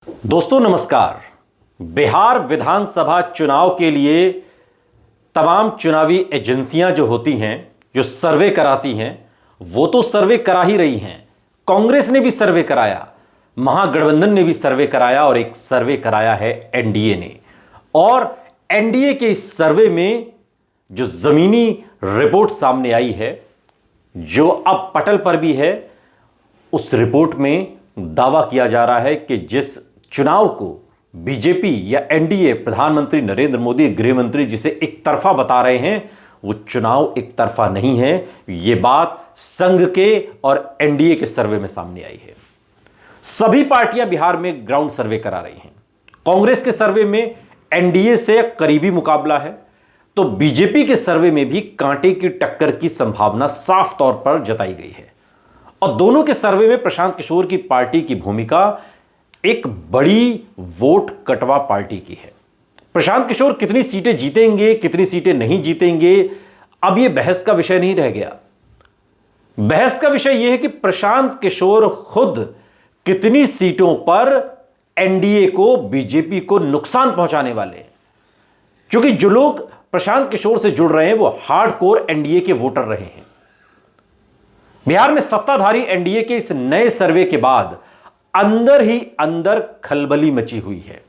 दोस्तों नमस्कार। बिहार विधानसभा चुनाव के लिए तमाम चुनावी एजेंसियां जो होती हैं, जो सर्वे कराती हैं, वो तो सर्वे करा ही रही हैं। कांग्रेस ने भी सर्वे कराया, महागठबंधन ने भी सर्वे कराया और एक सर्वे कराया है एनडीए ने। और एनडीए के इस सर्वे में जो जमीनी रिपोर्ट सामने आई है, जो अब पटल पर भी है, उस रिपोर्ट में दावा किया जा रहा है कि जिस चुनाव को बीजेपी या एनडीए, प्रधानमंत्री नरेंद्र मोदी, गृह मंत्री जिसे एक तरफा बता रहे हैं, वो चुनाव एक तरफा नहीं है। यह बात संघ के और एनडीए के सर्वे में सामने आई है। सभी पार्टियां बिहार में ग्राउंड सर्वे करा रही हैं। कांग्रेस के सर्वे में एनडीए से करीबी मुकाबला है, तो बीजेपी के सर्वे में भी कांटे की टक्कर की संभावना साफ तौर पर जताई गई है। और दोनों के सर्वे में प्रशांत किशोर की पार्टी की भूमिका एक बड़ी वोट कटवा पार्टी की है। प्रशांत किशोर कितनी सीटें जीतेंगे, कितनी सीटें नहीं जीतेंगे, अब यह बहस का विषय नहीं रह गया। बहस का विषय यह है कि प्रशांत किशोर खुद कितनी सीटों पर एनडीए को, बीजेपी को नुकसान पहुंचाने वाले हैं। क्योंकि जो लोग प्रशांत किशोर से जुड़ रहे हैं वो हार्डकोर एनडीए के वोटर रहे हैं। बिहार में सत्ताधारी एनडीए के इस नए सर्वे के बाद अंदर ही अंदर खलबली मची हुई है।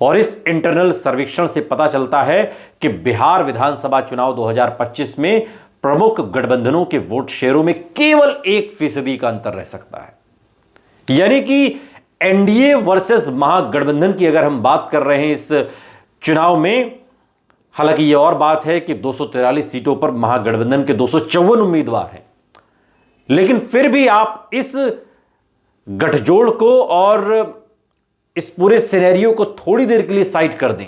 और इस इंटरनल सर्वेक्षण से पता चलता है कि बिहार विधानसभा चुनाव 2025 में प्रमुख गठबंधनों के वोट शेयरों में केवल 1% का अंतर रह सकता है। यानी कि एनडीए वर्सेस महागठबंधन की अगर हम बात कर रहे हैं इस चुनाव में, हालांकि यह और बात है कि 243 सीटों पर महागठबंधन के 254 उम्मीदवार हैं, लेकिन फिर भी आप इस गठजोड़ को और इस पूरे सिनेरियो को थोड़ी देर के लिए साइड कर दें,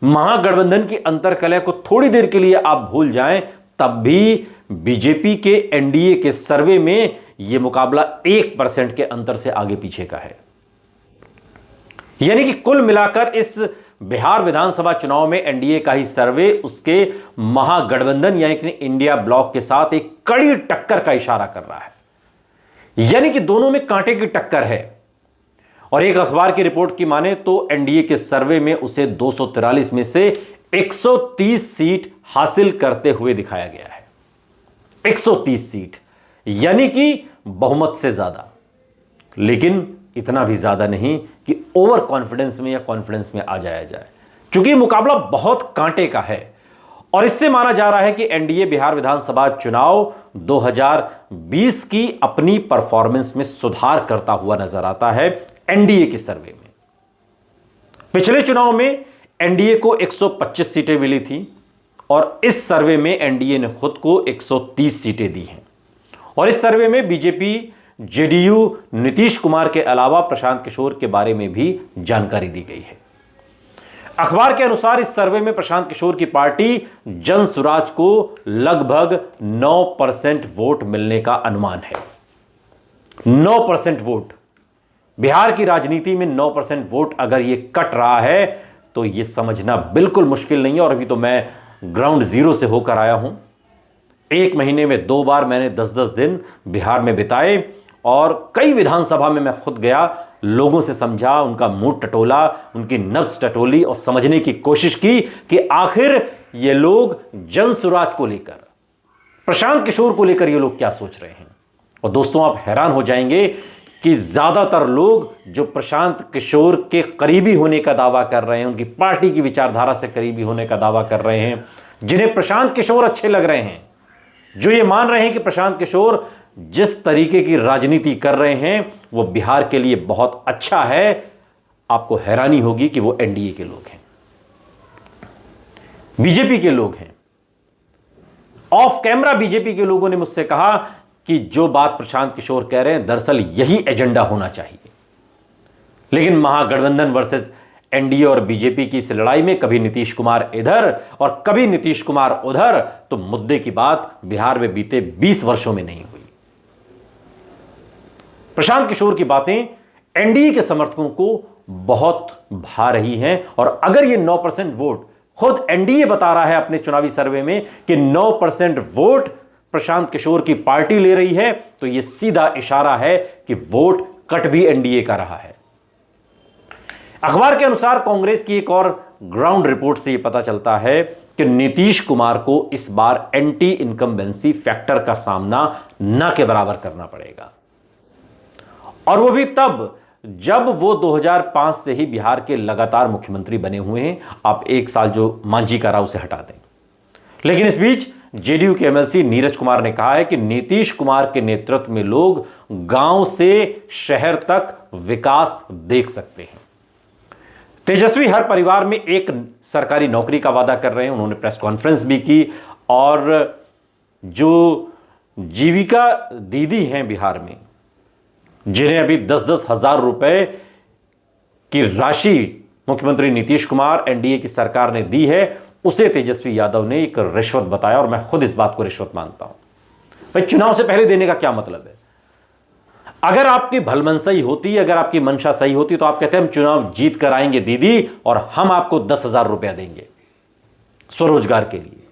महागठबंधन की अंतर्कलह को थोड़ी देर के लिए आप भूल जाएं, तब भी बीजेपी के एनडीए के सर्वे में यह मुकाबला 1% के अंतर से आगे पीछे का है। यानी कि कुल मिलाकर इस बिहार विधानसभा चुनाव में एनडीए का ही सर्वे उसके महागठबंधन यानी कि इंडिया ब्लॉक के साथ एक कड़ी टक्कर का इशारा कर रहा है। यानी कि दोनों में कांटे की टक्कर है। और एक अखबार की रिपोर्ट की माने तो एनडीए के सर्वे में उसे 243 में से 130 सीट हासिल करते हुए दिखाया गया है। 130 सीट यानी कि बहुमत से ज्यादा, लेकिन इतना भी ज्यादा नहीं कि ओवर कॉन्फिडेंस में या कॉन्फिडेंस में आ जाया जाए, क्योंकि मुकाबला बहुत कांटे का है। और इससे माना जा रहा है कि एनडीए बिहार विधानसभा चुनाव 2020 की अपनी परफॉर्मेंस में सुधार करता हुआ नजर आता है। एनडीए के सर्वे में पिछले चुनाव में एनडीए को 125 सीटें मिली थी और इस सर्वे में एनडीए ने खुद को 130 सीटें दी हैं। और इस सर्वे में बीजेपी, जेडीयू, नीतीश कुमार के अलावा प्रशांत किशोर के बारे में भी जानकारी दी गई है। अखबार के अनुसार इस सर्वे में प्रशांत किशोर की पार्टी जन सुराज को लगभग 9% वोट मिलने का अनुमान है। 9% वोट, बिहार की राजनीति में 9% वोट अगर यह कट रहा है तो यह समझना बिल्कुल मुश्किल नहीं है। और अभी तो मैं ग्राउंड जीरो से होकर आया हूं। एक महीने में 2 बार मैंने 10-10 दिन बिहार में बिताए और कई विधानसभा में मैं खुद गया, लोगों से समझा, उनका मूड टटोला, उनकी नब्ज टटोली और समझने की कोशिश की कि आखिर ये लोग जन सुराज को लेकर, प्रशांत किशोर को लेकर ये लोग क्या सोच रहे हैं। और दोस्तों आप हैरान हो जाएंगे कि ज्यादातर लोग जो प्रशांत किशोर के करीबी होने का दावा कर रहे हैं, उनकी पार्टी की विचारधारा से करीबी होने का दावा कर रहे हैं, जिन्हें प्रशांत किशोर अच्छे लग रहे हैं, जो ये मान रहे हैं कि प्रशांत किशोर जिस तरीके की राजनीति कर रहे हैं वो बिहार के लिए बहुत अच्छा है, आपको हैरानी होगी कि वो एनडीए के लोग हैं, बीजेपी के लोग हैं। ऑफ कैमरा बीजेपी के लोगों ने मुझसे कहा कि जो बात प्रशांत किशोर कह रहे हैं दरअसल यही एजेंडा होना चाहिए। लेकिन महागठबंधन वर्सेस एनडीए और बीजेपी की इस लड़ाई में कभी नीतीश कुमार इधर और कभी नीतीश कुमार उधर, तो मुद्दे की बात बिहार में बीते 20 वर्षों में नहीं हुई। प्रशांत किशोर की बातें एनडीए के समर्थकों को बहुत भा रही हैं। और अगर ये 9% वोट, खुद एनडीए बता रहा है अपने चुनावी सर्वे में कि 9% वोट प्रशांत किशोर की पार्टी ले रही है, तो यह सीधा इशारा है कि वोट कट भी एनडीए का रहा है। अखबार के अनुसार कांग्रेस की एक और ग्राउंड रिपोर्ट से यह पता चलता है कि नीतीश कुमार को इस बार एंटी इनकम्बेंसी फैक्टर का सामना न के बराबर करना पड़ेगा, और वो भी तब जब वो 2005 से ही बिहार के लगातार मुख्यमंत्री बने हुए हैं। आप एक साल जो मांझी का रहा उसे हटा दें। लेकिन इस बीच जेडीयू के एमएलसी नीरज कुमार ने कहा है कि नीतीश कुमार के नेतृत्व में लोग गांव से शहर तक विकास देख सकते हैं। तेजस्वी हर परिवार में एक सरकारी नौकरी का वादा कर रहे हैं। उन्होंने प्रेस कॉन्फ्रेंस भी की, और जो जीविका दीदी हैं बिहार में, जिन्हें अभी 10-10 हजार रुपए की राशि मुख्यमंत्री नीतीश कुमार एनडीए की सरकार ने दी है, उसे तेजस्वी यादव ने एक रिश्वत बताया, और मैं खुद इस बात को रिश्वत मानता हूं। भाई, चुनाव से पहले देने का क्या मतलब है? अगर आपकी भलमनसाई होती, अगर आपकी मंशा सही होती, तो आप कहते हैं हम चुनाव जीत कर आएंगे दीदी, और हम आपको 10,000 रुपया देंगे स्वरोजगार के लिए।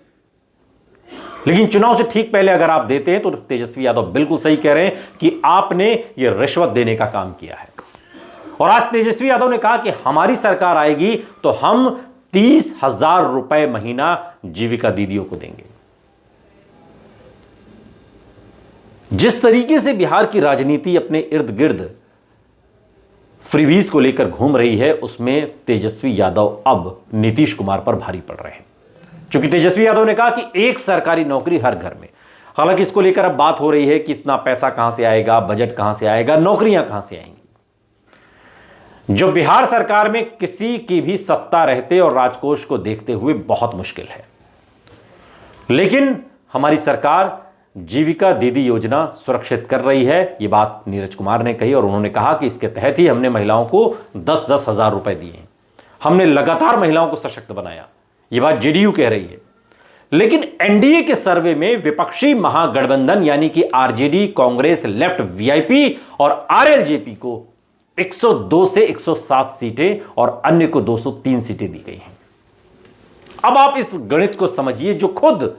लेकिन चुनाव से ठीक पहले अगर आप देते हैं, तो तेजस्वी यादव बिल्कुल सही कह रहे हैं कि आपने यह रिश्वत देने का काम किया है। और आज तेजस्वी यादव ने कहा कि हमारी सरकार आएगी तो हम 30,000 रुपए महीना जीविका दीदियों को देंगे। जिस तरीके से बिहार की राजनीति अपने इर्द गिर्द फ्रीबीज को लेकर घूम रही है, उसमें तेजस्वी यादव अब नीतीश कुमार पर भारी पड़ रहे हैं। क्योंकि तेजस्वी यादव ने कहा कि एक सरकारी नौकरी हर घर में। हालांकि इसको लेकर अब बात हो रही है कि इतना पैसा कहां से आएगा, बजट कहां से आएगा, नौकरियां कहां से आएंगी। जो बिहार सरकार में किसी की भी सत्ता रहते और राजकोष को देखते हुए बहुत मुश्किल है। लेकिन हमारी सरकार जीविका दीदी योजना सुरक्षित कर रही है, यह बात नीरज कुमार ने कही। और उन्होंने कहा कि इसके तहत ही हमने महिलाओं को 10-10 हजार रुपए दिए हैं। हमने लगातार महिलाओं को सशक्त बनाया, यह बात जेडीयू कह रही है। लेकिन एनडीए के सर्वे में विपक्षी महागठबंधन यानी कि आरजेडी, कांग्रेस, लेफ्ट, वीआईपी और आरएलजेपी को 102 से 107 सीटें और अन्य को 203 सीटें दी गई हैं। अब आप इस गणित को समझिए, जो खुद,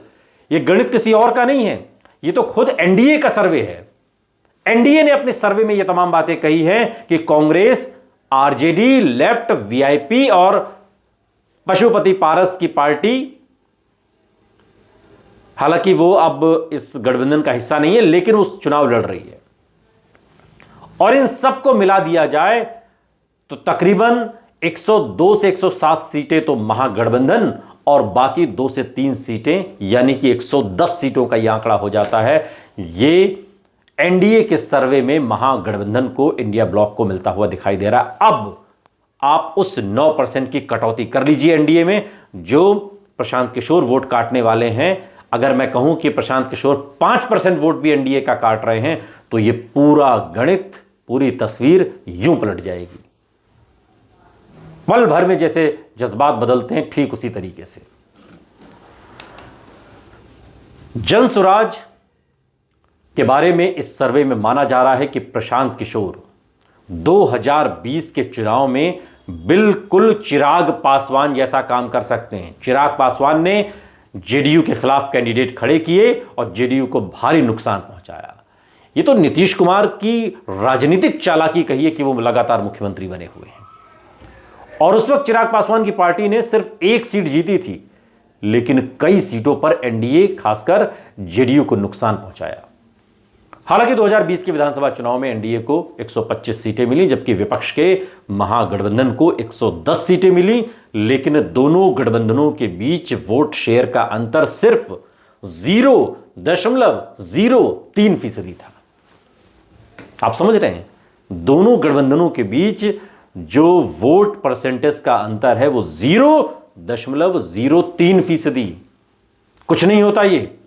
यह गणित किसी और का नहीं है, यह तो खुद एनडीए का सर्वे है। एनडीए ने अपने सर्वे में यह तमाम बातें कही हैं कि कांग्रेस, आरजेडी, लेफ्ट, वीआईपी और पशुपति पारस की पार्टी, हालांकि वो अब इस गठबंधन का हिस्सा नहीं है, लेकिन उस चुनाव लड़ रही है, और इन सबको मिला दिया जाए तो तकरीबन 102 से 107 सीटें तो महागठबंधन, और बाकी 2 से 3 सीटें यानी कि 110 सीटों का यह आंकड़ा हो जाता है। यह एनडीए के सर्वे में महागठबंधन को, इंडिया ब्लॉक को मिलता हुआ दिखाई दे रहा है। अब आप उस 9% की कटौती कर लीजिए एनडीए में, जो प्रशांत किशोर वोट काटने वाले हैं। अगर मैं कहूं कि प्रशांत किशोर 5% वोट भी एनडीए का काट रहे हैं, तो यह पूरा गणित, पूरी तस्वीर यूं पलट जाएगी। पल भर में जैसे जज्बात बदलते हैं, ठीक उसी तरीके से जनसुराज के बारे में इस सर्वे में माना जा रहा है कि प्रशांत किशोर 2020 के चुनाव में बिल्कुल चिराग पासवान जैसा काम कर सकते हैं। चिराग पासवान ने जेडीयू के खिलाफ कैंडिडेट खड़े किए और जेडीयू को भारी नुकसान पहुंचाया। ये तो नीतीश कुमार की राजनीतिक चालाकी कहिए कि वो लगातार मुख्यमंत्री बने हुए हैं। और उस वक्त चिराग पासवान की पार्टी ने सिर्फ 1 सीट जीती थी, लेकिन कई सीटों पर एनडीए, खासकर जेडीयू को नुकसान पहुंचाया। हालांकि 2020 के विधानसभा चुनाव में एनडीए को 125 सीटें मिली, जबकि विपक्ष के महागठबंधन को 110 सीटें मिली। लेकिन दोनों गठबंधनों के बीच वोट शेयर का अंतर सिर्फ 0.03% था। आप समझ रहे हैं, दोनों गठबंधनों के बीच जो वोट परसेंटेज का अंतर है वो 0.03%। कुछ नहीं होता ये।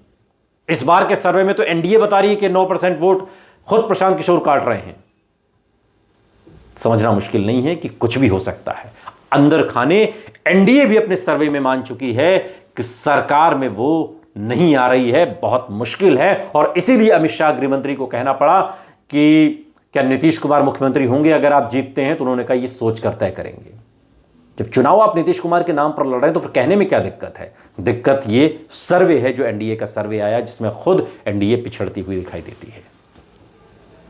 इस बार के सर्वे में तो एनडीए बता रही है कि 9% वोट खुद प्रशांत किशोर काट रहे हैं। समझना मुश्किल नहीं है कि कुछ भी हो सकता है। अंदर खाने एनडीए भी अपने सर्वे में मान चुकी है कि सरकार में वो नहीं आ रही है, बहुत मुश्किल है। और इसीलिए अमित शाह गृहमंत्री को कहना पड़ा कि क्या नीतीश कुमार मुख्यमंत्री होंगे अगर आप जीतते हैं, तो उन्होंने कहा ये सोच कर तय करेंगे। जब चुनाव आप नीतीश कुमार के नाम पर लड़ रहे हैं तो फिर कहने में क्या दिक्कत है? दिक्कत ये सर्वे है जो एनडीए का सर्वे आया, जिसमें खुद एनडीए पिछड़ती हुई दिखाई देती है।